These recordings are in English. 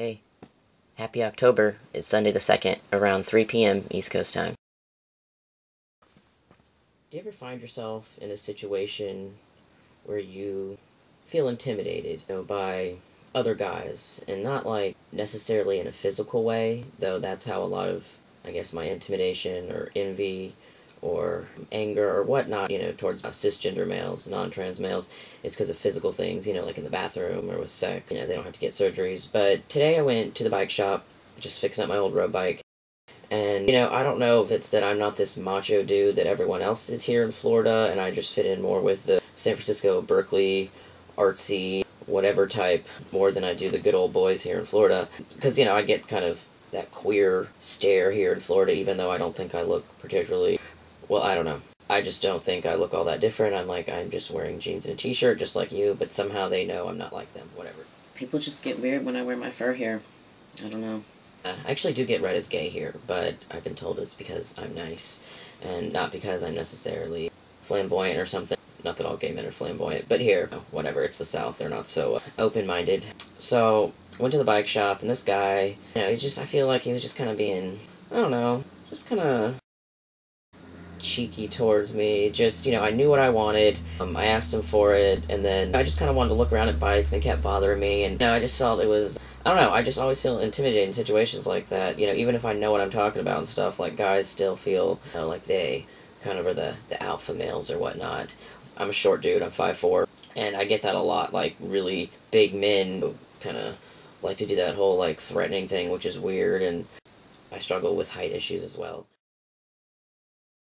Hey, happy October. It's Sunday the 2nd, around 3 p.m. East Coast time. Do you ever find yourself in a situation where you feel intimidated, by other guys, and not like necessarily in a physical way, though that's how a lot of, I guess, my intimidation or envy or anger or whatnot, towards cisgender males, non-trans males, is because of physical things, like in the bathroom or with sex. They don't have to get surgeries. But today I went to the bike shop, just fixing up my old road bike, and, I don't know if it's that I'm not this macho dude that everyone else is here in Florida, and I just fit in more with the San Francisco, Berkeley, artsy, whatever type, more than I do the good old boys here in Florida. Because, I get kind of that queer stare here in Florida, even though I don't think I look particularly... Well, I don't know. I just don't think I look all that different. I'm just wearing jeans and a t-shirt just like you, but somehow they know I'm not like them. Whatever. People just get weird when I wear my fur here. I don't know. I actually do get read as gay here, but I've been told it's because I'm nice, and not because I'm necessarily flamboyant or something. Not that all gay men are flamboyant, but here, whatever, it's the South, they're not so open-minded. So, went to the bike shop, and this guy, I feel like he was just kind of being, I don't know, just kind of cheeky towards me. Just, I knew what I wanted. I asked him for it, and then I just kind of wanted to look around at bikes, and it kept bothering me, and I just felt it was, I don't know, I just always feel intimidated in situations like that. Even if I know what I'm talking about and stuff, like, guys still feel, like they kind of are the alpha males or whatnot. I'm a short dude, I'm 5'4", and I get that a lot, like, really big men kind of like to do that whole, like, threatening thing, which is weird, and I struggle with height issues as well.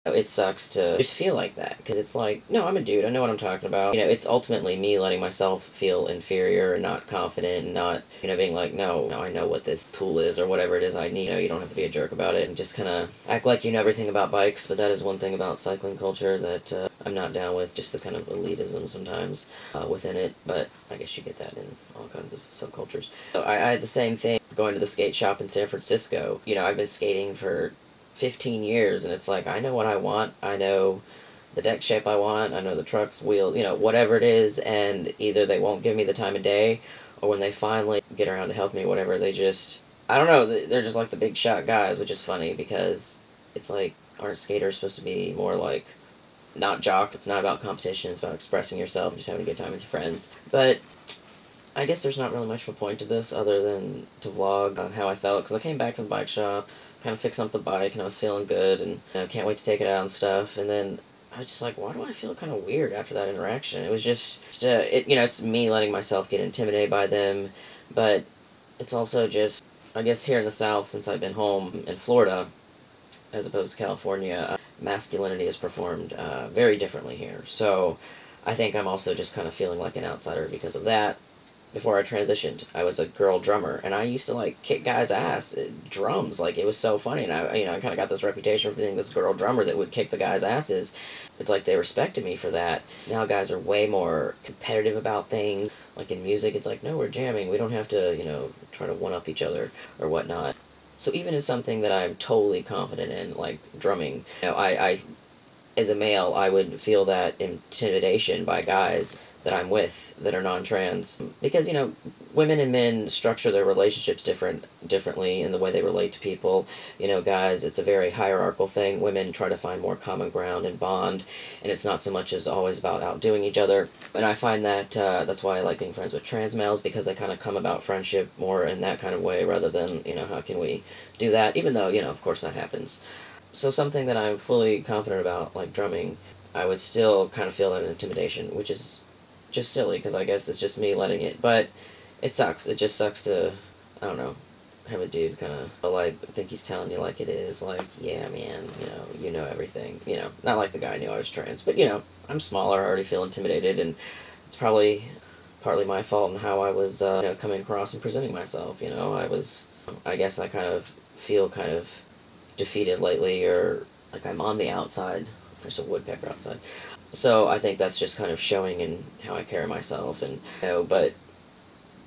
It sucks to just feel like that, because it's like, no, I'm a dude, I know what I'm talking about. It's ultimately me letting myself feel inferior and not confident and not, being like, no, I know what this tool is or whatever it is I need. You don't have to be a jerk about it and just kind of act like you know everything about bikes, but that is one thing about cycling culture that I'm not down with, just the kind of elitism sometimes within it, but I guess you get that in all kinds of subcultures. So I had the same thing going to the skate shop in San Francisco. I've been skating for 15 years, and it's like, I know what I want, I know the deck shape I want, I know the truck's wheel, whatever it is, and either they won't give me the time of day, or when they finally get around to help me, whatever, they just, I don't know, they're just like the big shot guys, which is funny, because it's like, aren't skaters supposed to be more like, not jock, it's not about competition, it's about expressing yourself, just having a good time with your friends, but I guess there's not really much of a point to this, other than to vlog how I felt, because I came back from the bike shop, kind of fixing up the bike, and I was feeling good, and can't wait to take it out and stuff, and then I was just like, why do I feel kind of weird after that interaction? It was just it's me letting myself get intimidated by them, but it's also just, I guess here in the South, since I've been home in Florida, as opposed to California, masculinity is performed very differently here, so I think I'm also just kind of feeling like an outsider because of that. Before I transitioned, I was a girl drummer, and I used to, like, kick guys' ass at drums, like, it was so funny, and I kind of got this reputation for being this girl drummer that would kick the guys' asses. It's like they respected me for that. Now guys are way more competitive about things, like in music, it's like, no, we're jamming, we don't have to, try to one-up each other, or whatnot. So even in something that I'm totally confident in, like drumming, I as a male, I would feel that intimidation by guys that I'm with that are non-trans, because women and men structure their relationships differently in the way they relate to people. Guys, it's a very hierarchical thing. Women try to find more common ground and bond, and it's not so much as always about outdoing each other. And I find that that's why I like being friends with trans males, because they kind of come about friendship more in that kind of way rather than how can we do that, even though of course that happens. So something that I'm fully confident about, like drumming, I would still kind of feel that intimidation, which is just silly, because I guess it's just me letting it, but it sucks. It just sucks to, I don't know, have a dude kind of, like, think he's telling you like it is, like, yeah, man, you know everything, not like the guy knew I was trans, but, I'm smaller, I already feel intimidated, and it's probably partly my fault in how I was, coming across and presenting myself, I guess I kind of feel kind of defeated lately, or like I'm on the outside. There's a woodpecker outside. So I think that's just kind of showing in how I carry myself, and but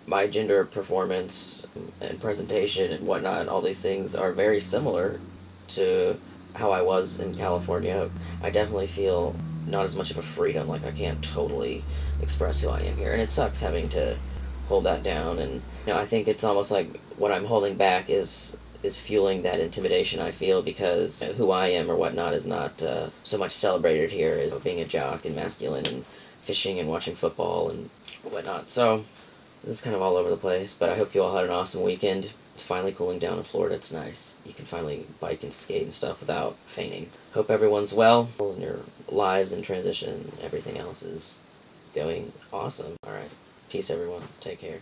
my gender performance and presentation and whatnot, all these things are very similar to how I was in California. I definitely feel not as much of a freedom, like I can't totally express who I am here, and it sucks having to hold that down. And I think it's almost like what I'm holding back is fueling that intimidation I feel, because who I am or whatnot is not so much celebrated here as being a jock and masculine and fishing and watching football and whatnot. So this is kind of all over the place, but I hope you all had an awesome weekend. It's finally cooling down in Florida. It's nice. You can finally bike and skate and stuff without fainting. Hope everyone's well in your lives and transition. Everything else is going awesome. All right. Peace, everyone. Take care.